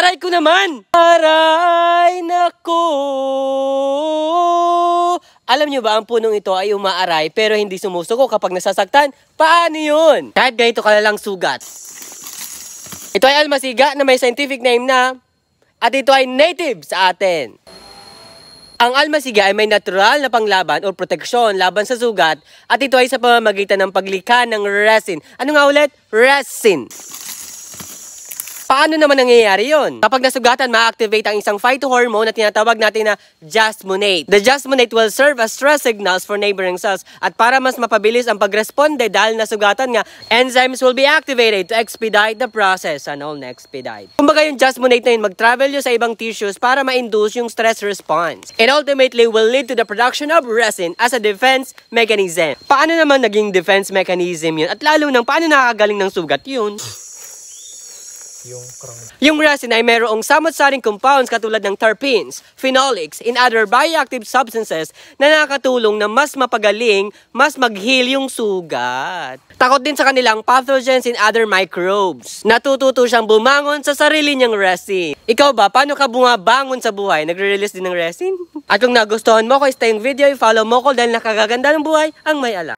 Aray ko naman! Aray nako! Alam nyo ba, ang punong ito ay umaaray pero hindi sumusuko kapag nasasaktan? Paano yun? Kahit ganito kalalang sugat. Ito ay almasiga na may scientific name na at ito ay native sa atin. Ang almasiga ay may natural na panglaban o proteksyon laban sa sugat at ito ay sa pamamagitan ng paglikha ng resin. Ano nga ulit? Resin. Paano naman nangyayari yun? Kapag nasugatan, ma-activate ang isang phytohormone na tinatawag natin na jasmonate. The jasmonate will serve as stress signals for neighboring cells at para mas mapabilis ang pagresponde dahil nasugatan nga, enzymes will be activated to expedite the process. Ano na expedite? Kumbaga yung jasmonate na yun, mag-travel yun sa ibang tissues para ma-induce yung stress response. It ultimately will lead to the production of resin as a defense mechanism. Paano naman naging defense mechanism yun? At lalo nang paano nakakagaling ng sugat yun? Yung resin ay mayroong samot-saring compounds katulad ng terpenes, phenolics, and other bioactive substances na nakakatulong na mas mapagaling, mas mag-heal yung sugat. Takot din sa kanilang pathogens and other microbes. Natututo siyang bumangon sa sarili niyang resin. Ikaw ba, paano ka bumabangon sa buhay? Nagre-release din ng resin? At kung nagustuhan mo ko, stay yung video, i-follow mo ko dahil nakakaganda ng buhay ang may alam.